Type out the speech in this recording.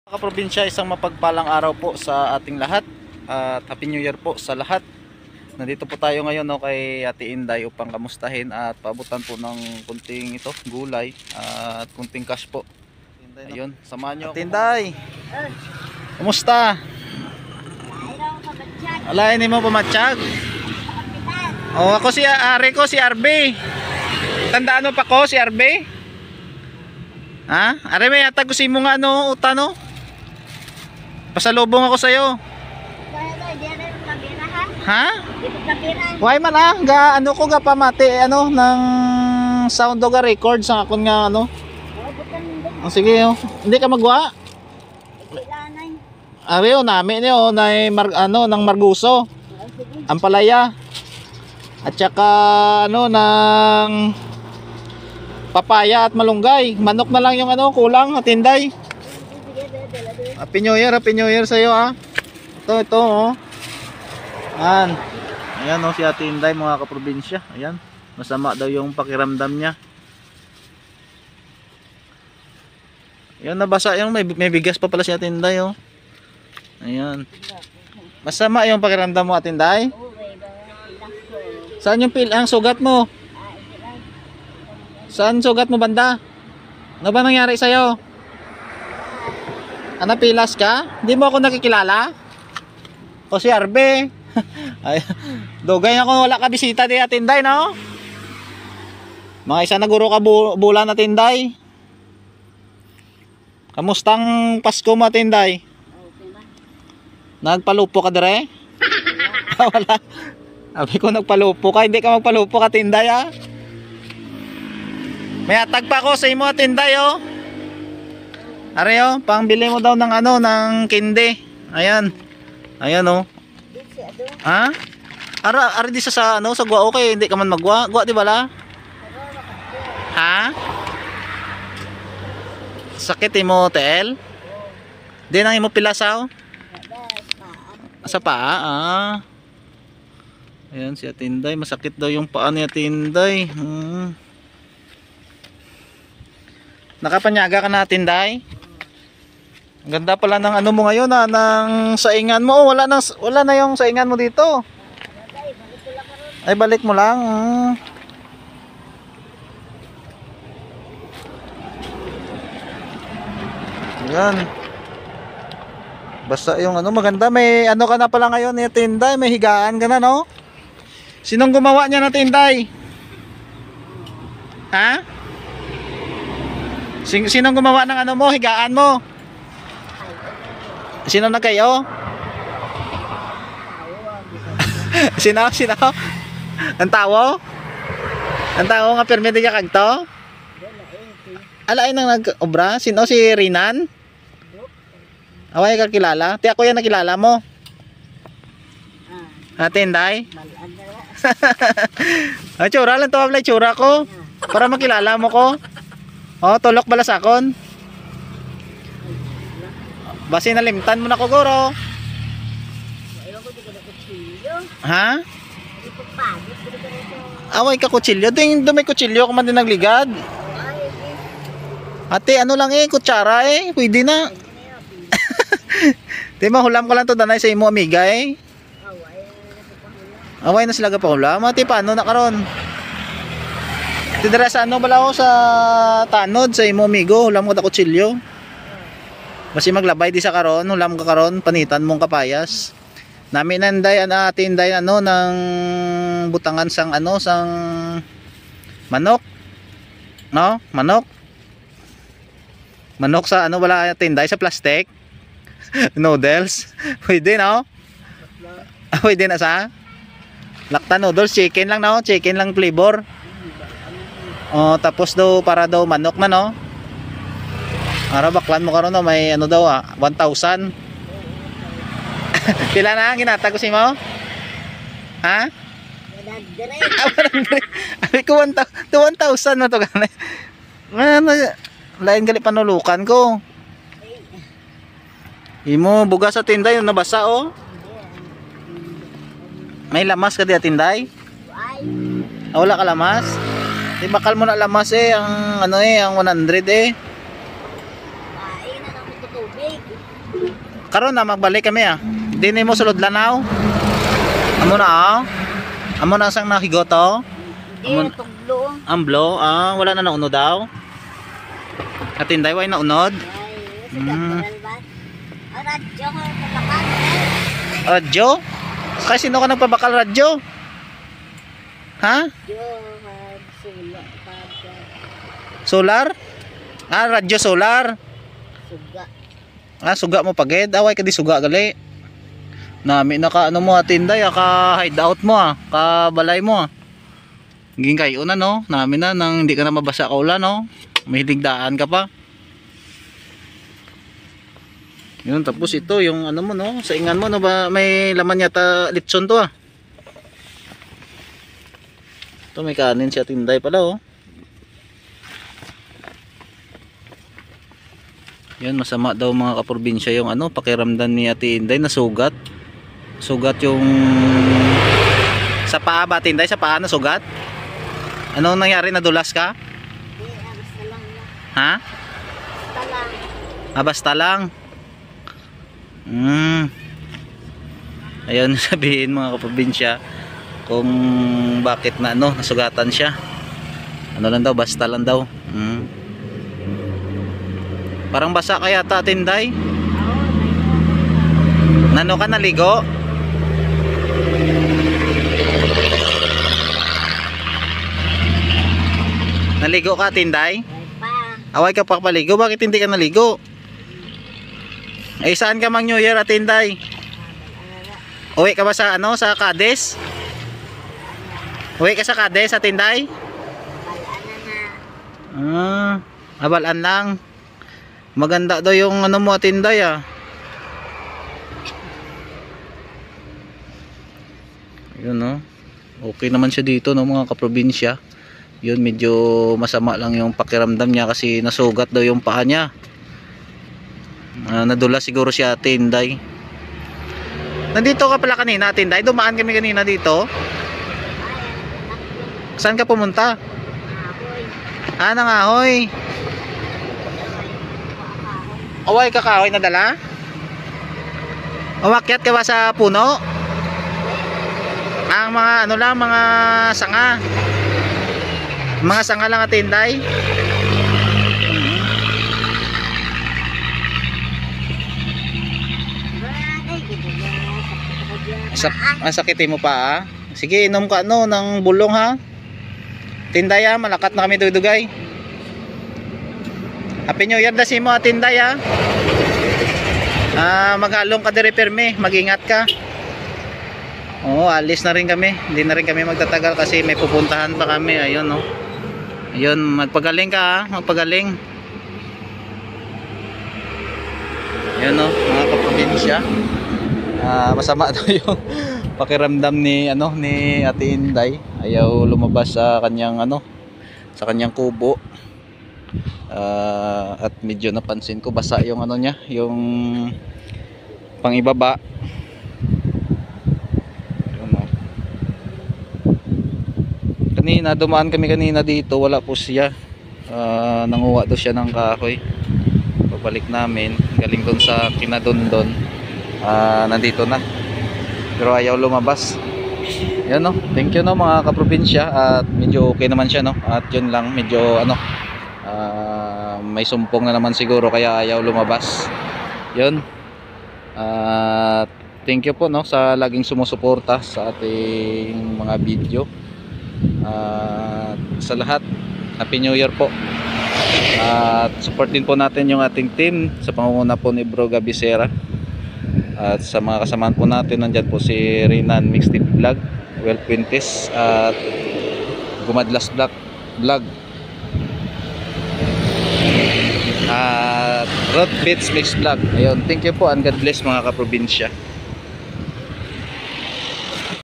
Kaprobinsya, isang mapagpalang araw po sa ating lahat at Happy New Year po sa lahat. Nandito po tayo ngayon kay Ate Inday upang kamustahin at paabutan po ng kunting gulay at kunting cash po. Ayun, samahan nyo. Ate Inday, kumusta? Alain mo pumatsyag? Oh, ako si Ari ko, si RB. Tandaan mo pa ko si RB? Ha? Ari may atag ko si mo nga utano. Pasalubong ako sa'yo. Ha? Why man ga ko ga pamati ng sound ga record sa akon nga Oh, sige Hindi ka magwa? Ari nami niyo ng Marguso. Ampalaya. At saka ng papaya at malunggay. Manok na lang yung kulang at Inday. Happy New Year sa iyo Ito Ayan si Ate Inday, mga kaprobinsya. Ayan, masama daw yung pakiramdam niya. Ayan, nabasa yung may bigas pa pala si Ate Inday Ayan. Masama yung pakiramdam mo, Ate Inday? Saan yung ang sugat mo? Saan sugat mo banda? Ano ba nangyari sa'yo? Pilas ka? Hindi mo ako nakikilala? O si Arbe? Ay, dugay ako wala ka bisita di Ate Inday, no? Mga isa na guro ka bulan Ate Inday. Kamustang Pasko mo Ate Inday? Nagpalupo ka dire? Wala. Sabi ko nagpalupo ka, hindi ka magpalupo Ate Inday May atag pa ako sa imo Ate Inday Areo, pangbili mo daw ng ng kinde. Ayan. Ayan Ha? Ara di sa gwa okay, hindi ka man magwa. Gwa di bala? Ha? Sakit mo tel? Di nang imo pilasaw? Sa paa. Ayan si Ate Inday, masakit daw yung paa ni Ate Inday. Nakapanyaga ka na Ate Inday? Ang ganda pala ng mo ngayon ng saingan mo. Wala na yung saingan mo dito. Ay balik mo lang. Yan. Basta yung maganda, may ka na pala ngayon ni Ate Inday, may higaan ka na, no? Sinong gumawa niya na Ate Inday? Ha? Sinong gumawa ng mo, higaan mo? Sino na kayo? Sino? Ang tawo? Ang tawo nga permite niya kagto? Alain nang nag-obra? Sino si Rinan? Away ka kilala? Ti ako yan nakilala mo? Ate Inday? Ang tsura lang to, ablay tsura ko. Para makilala mo ko. Tulok bala sakon. Basi nalimtan mo na ko guro. Ha? Away ka kutsilyo. Dumay kutsilyo kung man din nagligad. Ate lang kutsara pwede na. Di mahulam ko lang to danay sa imo amiga Away na sila pa hulam. Ate paano na karon? Tidira sa bala sa tanod sa imo amigo, hulam ko da kutsilyo. Basi maglabay di sa karon, hulam ka karon, panitan mong kapayas. Nami nanday Ate Inday ng butangan sang sang manok. No? Manok. Manok sa wala Ate Inday sa plastic. Noodles. Pwede no? Pwede na sa lakta noodles, chicken lang no? Chicken lang flavor. Tapos daw para daw manok na no? Ara baklan mo karon may 1,000. Pila na ang ginatag ko si mo? Ha? Abi ko 1,000 na to ganay. Lain gali panulukan ko. Imo bugas sa tinday yung nabasa May lamas ka di Tinday? Wala ka lamas? Di bakal mo na lamas ang ang 100 Kain na naman tubig. Karon na magbalik kami ah. Di mo sulod lanaw. Amo na ah. Amo na sang nakigoto. Hindi, tuglo. Amblo, wala na naunod daw. At Inday, way naunod. Ay, Mm. sigaral ba? Radyo ko kapakal. Radyo? Kaya sino ka nagpabakal radyo? Ha? Radyo, sula, Solar? Radyo solar. suga. Suga mo pagid. Away ka di suga gali. Nami na ka ano mo at Inday, ka hideout mo ka balay mo Nging kayo na no. Nami na nang hindi ka na mabasa ka ulan no. May hiligdaan ka pa. Yun, tapos ito yung ano mo no, sa ingan mo no ba may laman yata litson to Ito may kanin si Inday pala oh. Yan, masama daw mga kaprobinsya yung ano, pakiramdam ni Ate Inday na sugat. Sugat yung sa paa ba Ate Inday? Sa paa na sugat? Ano nangyari, nadulas ka? Hindi, basta lang na. Ha? Basta lang. Basta lang. Ayun sabihin mga kaprobinsya kung bakit na ano, nasugatan siya. Ano lang daw, basta lang daw. Parang basa kaya ta Ate Inday? Nano ka naligo? Naligo ka Ate Inday? Ay pa. Away ka pa paligo, bakit hindi ka naligo? Ay saan ka mang New Year Ate Inday? Uwi ka ba sa ano, sa Cadiz? Uwi ka sa Cadiz Ate Inday? Balaan na. Abalaan lang. Maganda daw yung ano mo Ate Inday Yun no. Okay naman siya dito no mga kaprobinsya. Yun, medyo masama lang yung pakiramdam niya kasi nasugat daw yung paa niya. Nadula siguro si Ate Inday. Nandito ka pala kanina Ate Inday? Dumaan kami kanina dito. Saan ka pumunta? Ahoy. Nangahoy. Away kakahoy na dala? Umakyat ka ba sa puno? Ang mga ano lang, mga sanga. Mga sanga lang Ate Inday. Sakitin mo pa Sige, inom ka no ng bulong ha. Tinday malakat na kami dudugay. Happy New Year dasi mo Ate Inday maghalong ka dire perme, mag-ingat ka. Alis na rin kami. Hindi na rin kami magtatagal kasi may pupuntahan pa kami. Ayun no. Ayun, magpagaling ka magpagaling. Ayun no, mga kaprobinsya. Masama daw yung pakiramdam ni ni Ate Inday. Ayaw lumabas sa kanyang sa kanyang kubo. At medyo napansin ko basa yung niya, yung pangibaba. Kanina dumaan kami kanina dito, wala po siya. Nanguha daw siya ng kahoy. Pabalik namin, galing doon sa Kinadondon. Nandito na. Pero ayaw lumabas. Yan no. Thank you no mga kaprobinsya, at medyo okay naman siya no. At yun lang, medyo may sumpong na naman siguro kaya ayaw lumabas. Yun. Thank you po no sa laging sumusuporta sa ating mga video. Sa lahat, Happy New Year po. At support din po natin yung ating team sa pangunguna po ni Bro Gabisera. At sa mga kasamahan po natin, nandyan po si Rinan Mixtape Vlog, Well Quintes, at Gumadlas Vlog, at Road Beats Mix Vlog. Ayun, thank you po and God bless mga kaprobinsya.